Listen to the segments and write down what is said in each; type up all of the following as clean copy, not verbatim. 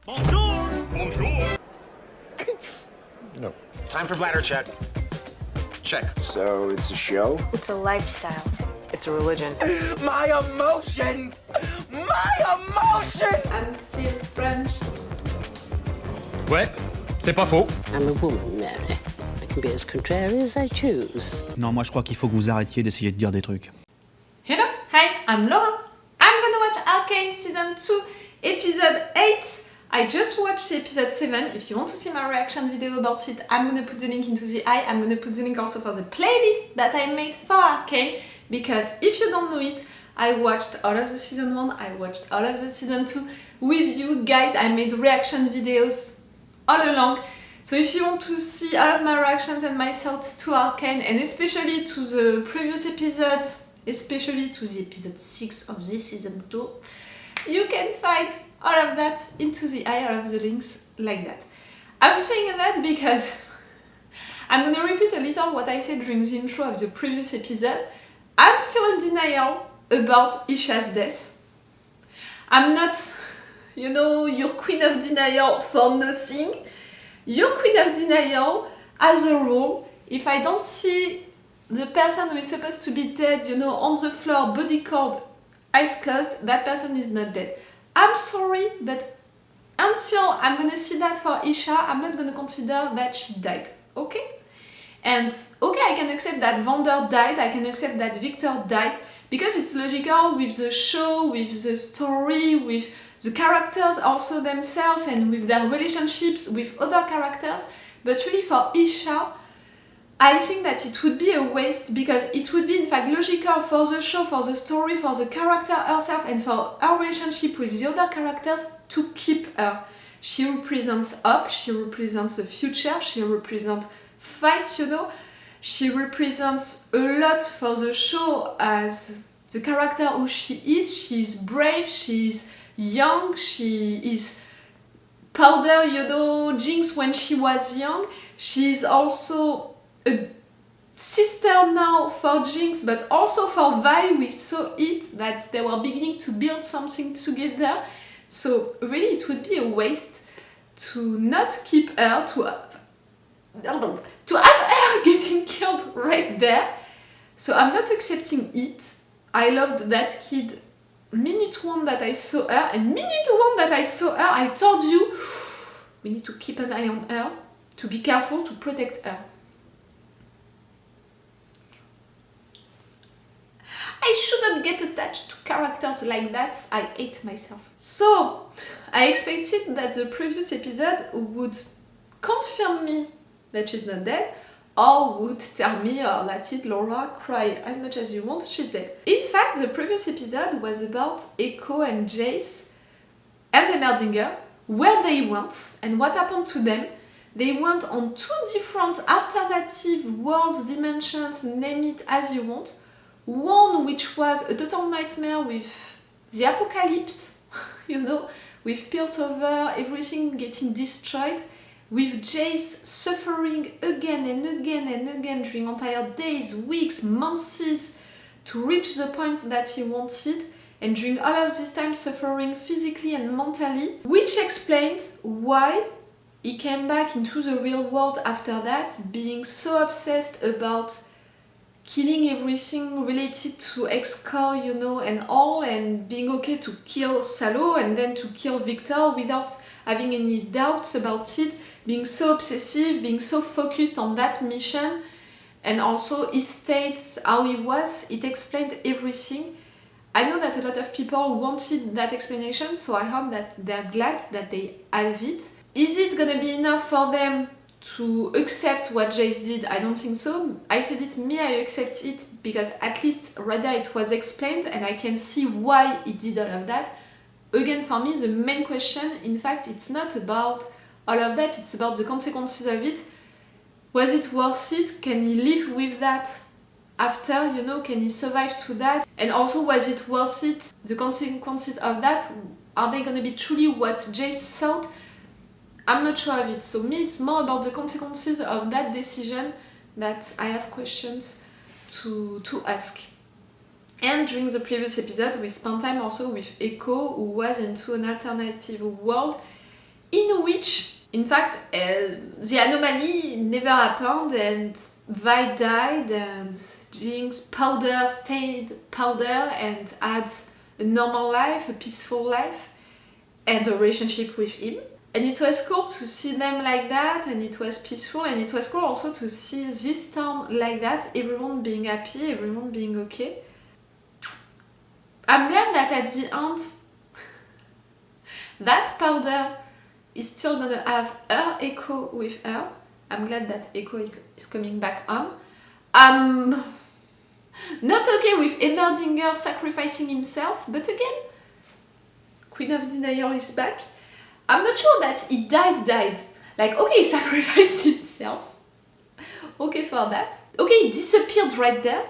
Bonjour! Bonjour! No. Time for bladder check. Check. So it's a show? It's a lifestyle. It's a religion. My emotions! My emotions! I'm still French. Ouais, c'est pas faux. I'm a woman, Mary. I can be as contrary as I choose. Non, moi je crois qu'il faut que vous arrêtiez d'essayer de dire des trucs. Hello, hi, I'm Laura. I'm gonna watch Arcane Season 2, Episode 8. I just watched episode 7. If you want to see my reaction video about it, I'm gonna put the link into the eye. I'm gonna put the link also for the playlist that I made for Arcane, because if you don't know it, I watched all of the season 1, I watched all of the season 2 with you guys. I made reaction videos all along. So if you want to see all of my reactions and my thoughts to Arcane, and especially to the previous episodes, especially to the episode 6 of this season 2, you can find all of that into the eye, all of the links like that. I'm saying that because I'm gonna repeat a little what I said during the intro of the previous episode. I'm still in denial about Isha's death. I'm not, you know, your queen of denial for nothing. Your queen of denial, as a rule, if I don't see the person who is supposed to be dead, you know, on the floor, body cold, eyes closed, that person is not dead. I'm sorry, but until I'm gonna see that for Isha, I'm not gonna consider that she died, okay? And okay, I can accept that Vander died, I can accept that Viktor died, because it's logical with the show, with the story, with the characters also themselves, and with their relationships with other characters. But really for Isha, I think that it would be a waste, because it would be in fact logical for the show, for the story, for the character herself, and for our relationship with the other characters to keep her. She represents hope, she represents the future, she represents fight, you know. She represents a lot for the show as the character who she is. She's brave, she's young, she is powder, you know, Jinx when she was young. She's also a sister now for Jinx, but also for Vi. We saw it, that they were beginning to build something together. So really it would be a waste to not keep her, to have her getting killed right there. So I'm not accepting it. I loved that kid minute 1 that I saw her, and minute 1 that I saw her, I told you, we need to keep an eye on her, to be careful, to protect her. I shouldn't get attached to characters like that, I hate myself. So, I expected that the previous episode would confirm me that she's not dead, or would tell me, oh, that's it, Laura, cry as much as you want, she's dead. In fact, the previous episode was about Ekko and Jayce and the Merdinger, where they went and what happened to them. They went on 2 different alternative worlds, dimensions, name it as you want. One which was a total nightmare with the apocalypse, you know, with Piltover, everything getting destroyed, with Jayce suffering again and again and again during entire days, weeks, months to reach the point that he wanted, and during all of this time suffering physically and mentally, which explained why he came back into the real world after that, being so obsessed about killing everything related to ekko, you know, and all, and being okay to kill Salo and then to kill Viktor without having any doubts about it, being so obsessive, being so focused on that mission, and also his states, how he was, it explained everything. I know that a lot of people wanted that explanation, so I hope that they're glad that they have it. Is it gonna be enough for them to accept what Jayce did? I don't think so. I said it, me, I accept it, because at least rather it was explained and I can see why he did all of that. Again, for me, the main question, in fact, it's not about all of that, it's about the consequences of it. Was it worth it? Can he live with that after, you know, can he survive to that? And also, was it worth it? The consequences of that, are they gonna be truly what Jayce thought? I'm not sure of it. So me, it's more about the consequences of that decision that I have questions to ask. And during the previous episode, we spent time also with Ekko, who was into an alternative world. in which, in fact, the anomaly never happened and Vi died and Jinx powder stayed powder and had a normal life, a peaceful life and a relationship with him. And it was cool to see them like that, and it was peaceful, and it was cool also to see this town like that, everyone being happy, everyone being okay. I'm glad that at the end, that powder is still gonna have her Ekko with her. I'm glad that Ekko is coming back on. I'm not okay with Emmerdinger sacrificing himself, but again, Queen of Denial is back. I'm not sure that he died. Like, okay, he sacrificed himself. Okay for that. Okay, he disappeared right there.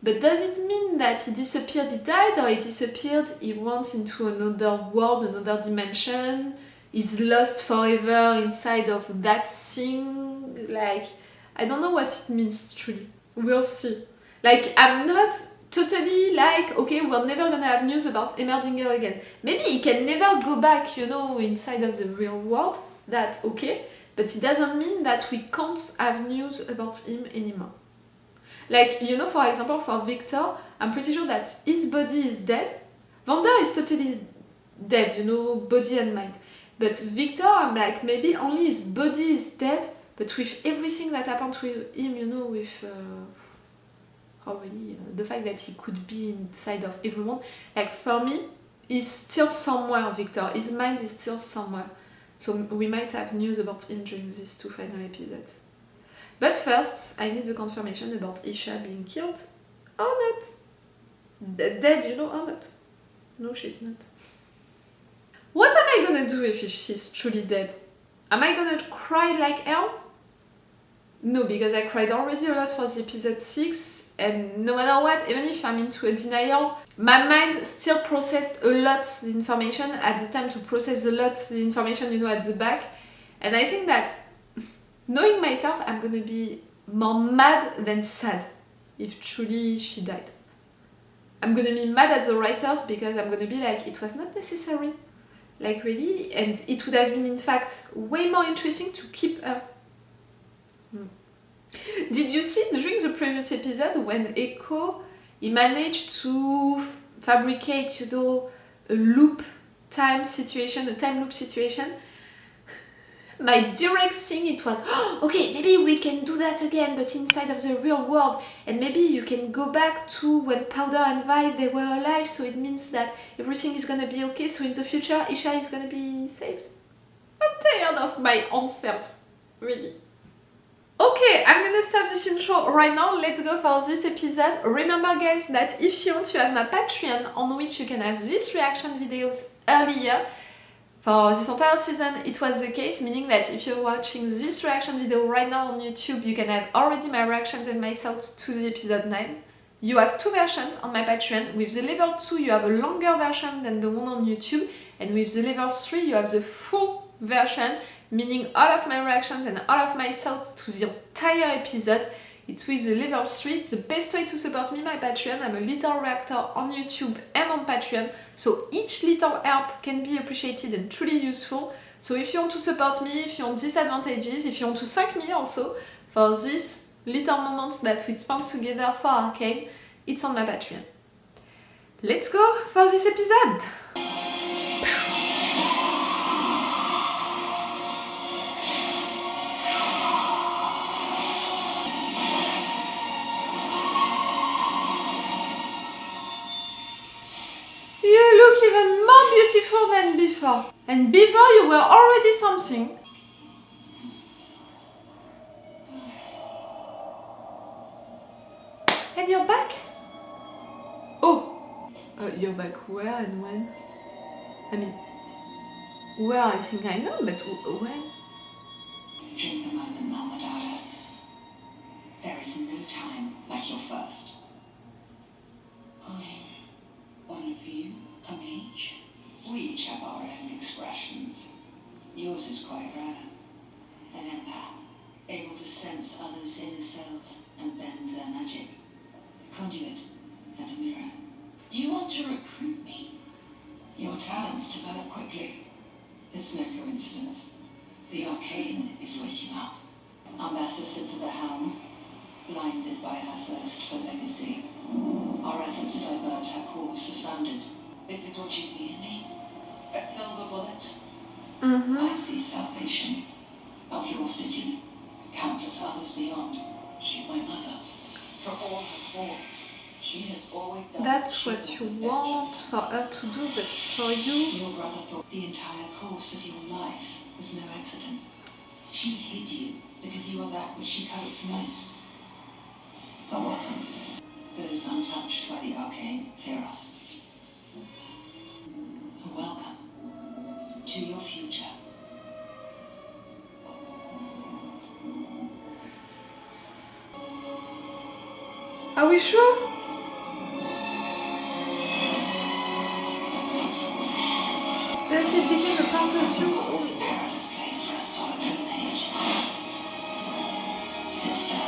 But does it mean that he disappeared, he died, or he disappeared, he went into another world, another dimension, he's lost forever inside of that thing? Like, I don't know what it means truly. We'll see. Like, I'm not totally like, okay, we're never gonna have news about Emmerdinger again. Maybe he can never go back, you know, inside of the real world. That's okay. But it doesn't mean that we can't have news about him anymore. Like, you know, for example, for Viktor, I'm pretty sure that his body is dead. Vander is totally dead, you know, body and mind. But Viktor, I'm like, maybe only his body is dead, but with everything that happened with him, you know, with the fact that he could be inside of everyone, like for me, he's still somewhere, Viktor. His mind is still somewhere. So we might have news about him during these 2 final episodes. But first, I need the confirmation about Isha being killed or not. Dead, you know, or not. No, she's not. What am I gonna do if she's truly dead? Am I gonna cry like hell? No, because I cried already a lot for the episode 6, and no matter what, even if I'm into a denial, my mind still processed a lot the information at the time to process a lot the information, you know, at the back. And I think that knowing myself, I'm gonna be more mad than sad if truly she died. I'm gonna be mad at the writers because I'm gonna be like, it was not necessary. Like really, and it would have been in fact way more interesting to keep her. Did you see during the previous episode when Ekko, he managed to fabricate, you know, a loop time situation, a time loop situation? My direct thing, it was, oh, okay, maybe we can do that again, but inside of the real world, and maybe you can go back to when Powder and Vi, they were alive, so it means that everything is gonna be okay, so in the future, Isha is gonna be saved. I'm tired of my own self, really. Okay, I'm gonna stop this intro right now. Let's go for this episode. Remember guys that if you want to have my Patreon on which you can have these reaction videos earlier, for this entire season it was the case, meaning that if you're watching this reaction video right now on YouTube, you can have already my reactions and my thoughts to the episode 9. You have 2 versions on my Patreon. With the level 2 you have a longer version than the one on YouTube, and with the level 3 you have the full version, meaning all of my reactions and all of my thoughts to the entire episode. It's with the level 3, it's the best way to support me, my Patreon. I'm a little reactor on YouTube and on Patreon, so each little help can be appreciated and truly useful. So if you want to support me, if you want disadvantages, if you want to thank me also for these little moments that we spent together for Arcane, it's on my Patreon. Let's go for this episode! You look even more beautiful than before. And before you were already something. And you're back? Oh! You're back where and when? I mean, where I think I know, but when? Drink the moment, Mama Dada. There is no time like your first. One of you, a mage. We each have our own expressions. Yours is quite rare. An empath, able to sense others' inner selves and bend their magic. A conduit and a mirror. You want to recruit me? Your talents develop quickly. It's no coincidence. The Arcane is waking up. Ambassador sits at the helm, blinded by her thirst for legacy. Our efforts to divert her course have founded. This is what you see in me. A silver bullet. I see salvation of your city, countless others beyond. She's my mother. For all her faults, she has always done. That's what you want for her to do, but for you... Your brother thought the entire course of your life was no accident. She hid you because you are that which she covets most. But welcome. Those untouched by the Arcane fear us. Welcome to your future. Are we sure? That it became a part of you? It's a perilous place for a solitary mage. Sister.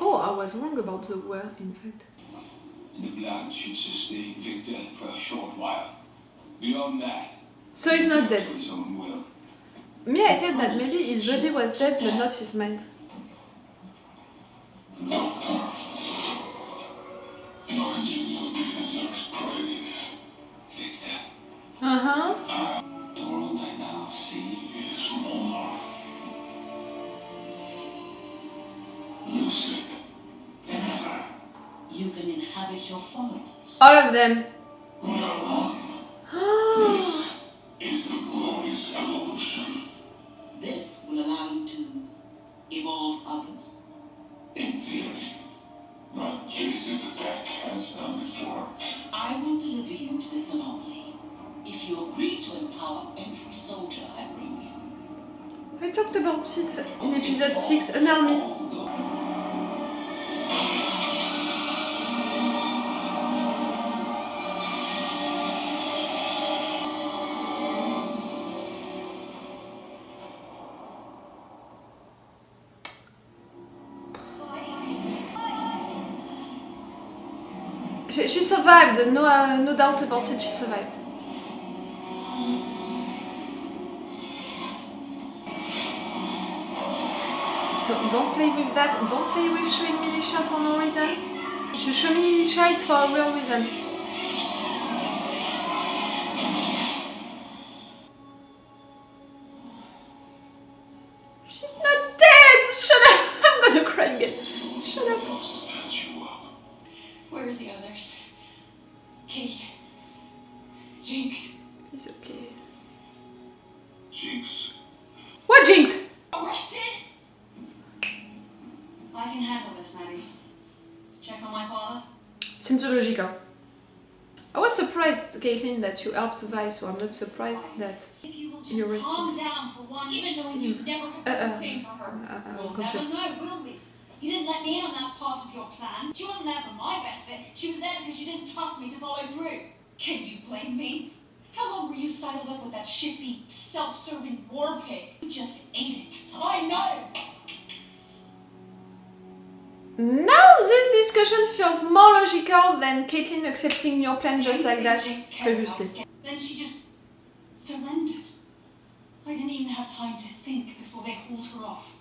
Oh, I was wrong about the word, in fact. The blood should sustain Viktor for a short while. Beyond that, So he's not dead. to his own will. Me, I said that maybe his body was dead, but not his mind. Viktor, Uh-huh. the world I now see is more lucid than ever. You can inhabit your followers. All of them. We are one. This is the glorious evolution. This will allow you to evolve others. In theory, but Jayce's attack has done its work. I will deliver you to this anomaly if you agree to empower every soldier I bring you. I talked about it in episode 6, an army. She survived, no doubt about it, she survived. So don't play with that, don't play with showing me Isha for no reason. If you show me Isha, it's for a real reason. She's not dead! Shut up! I'm gonna cry again. Shut up. Where are the others? Kate. Jinx. It's okay. Jinx. What Jinx? Arrested? I can handle this, Maddie. Check on my father? Seems logical. I was surprised, Caitlyn, that you helped Vi, so I'm not surprised that you arrested. Calm down for one, even knowing you'd never have done the same for her. I'm We'll never confused. know, will we? You didn't let me in on that part of your plan. She wasn't there for my benefit. She was there because you didn't trust me to follow through. Can you blame me? How long were you sidled up with that shifty, self-serving war pig? You just ate it. I know! Now this discussion feels more logical than Caitlyn accepting your plan just like that previously. Then she just surrendered. I didn't even have time to think before they hauled her off.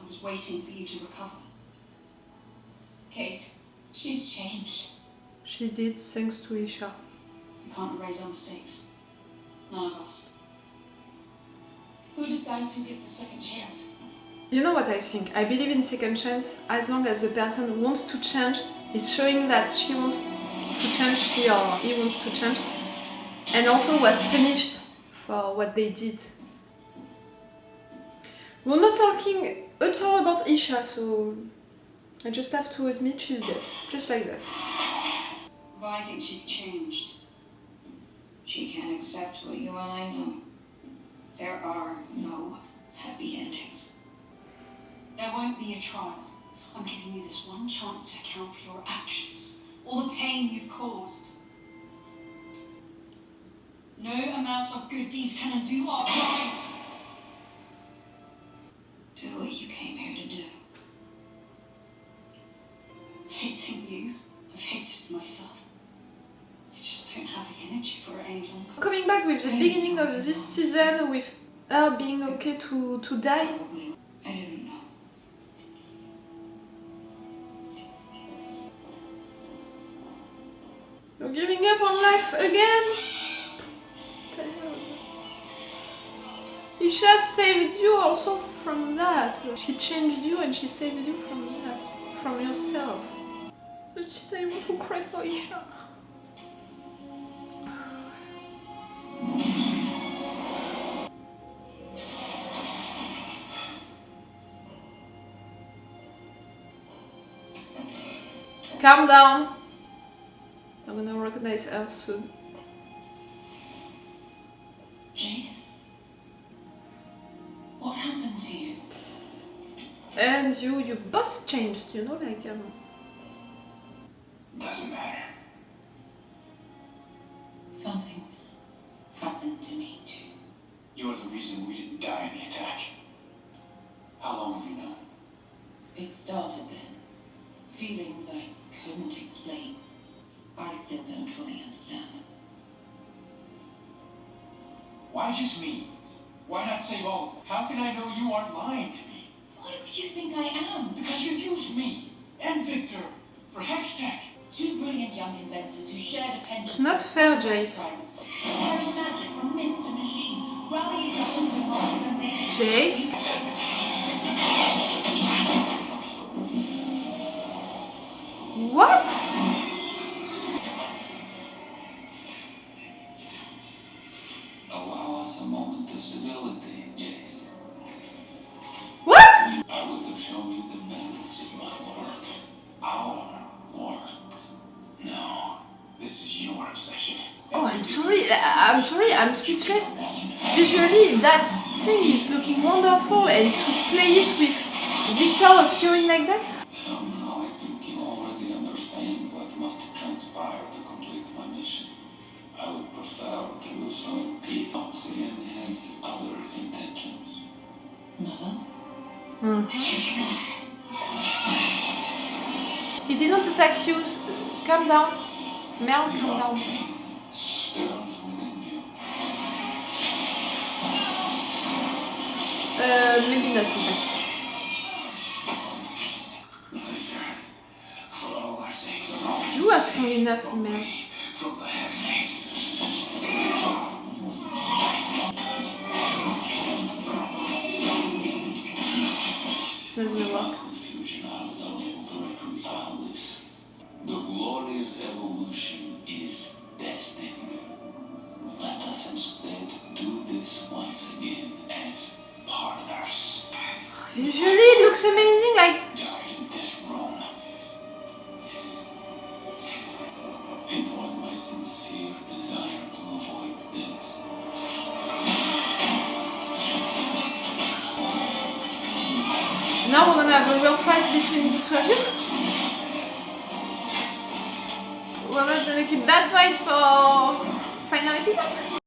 I was waiting for you to recover. Kate, she's changed. She did, thanks to Isha. We can't erase our mistakes. None of us. Who decides who gets a second chance? You know what I think? I believe in second chance as long as the person wants to change, is showing that she wants to change, she or he wants to change, and also was punished for what they did. We're not talking at all about Isha, so I just have to admit she's dead, just like that. Vi thinks you've changed. She can't accept what you and I know. There are no happy endings. There won't be a trial. I'm giving you this one chance to account for your actions, all the pain you've caused. No amount of good deeds can undo our crimes. Do what you came here to do. Hating you, I've hated myself. I just don't have the energy for it any longer. Coming back with the this season with her being okay to die? Probably. I didn't know. You're giving up on life again? Isha saved you also from that. She changed you and she saved you from that. From yourself. But I want to cry for Isha. Calm down. I'm gonna recognize her soon. Jayce? What happened to you? And your boss changed, you know, like Doesn't matter. Something happened to me too. You're the reason we didn't die in the attack. How long have you known? It started then. Feelings I couldn't explain. I still don't fully understand. Why just me? Why not save all of them? How can I know you aren't lying to me? Why would you think I am? Because you used me and Viktor for Hex Tech. Two brilliant young inventors who shared a penchant. it's not fair, Jayce. Carrying magic from myth to machine, rallying each other to advance their nation. Jayce? What? Allow us a moment of civility, Jayce. What? I would have shown you the merits of my work. Our work. No, this is your obsession. Oh, I'm sorry, I'm speechless. Visually, that scene is looking wonderful, and to play it with Viktor appearing like that? Somehow I think you already understand what must transpire to complete my mission. I would prefer to do so in peace. Arcane has other intentions. Mother? He didn't attack you. Calm down. Mel, The calm down. Arcane stirs within you. Maybe not in fact. Victor, for all our sakes. You are strong enough, Mel. From the Hexates. It's not gonna work. Confusion, I was unable to reconcile this. The glorious evolution is destined. Let us instead do this once again as partners. Visually, it looks amazing, like... Died in this room. It was my sincere desire to avoid this. Now we're gonna have a real fight between the two of you. We're not gonna keep that fight for final episode.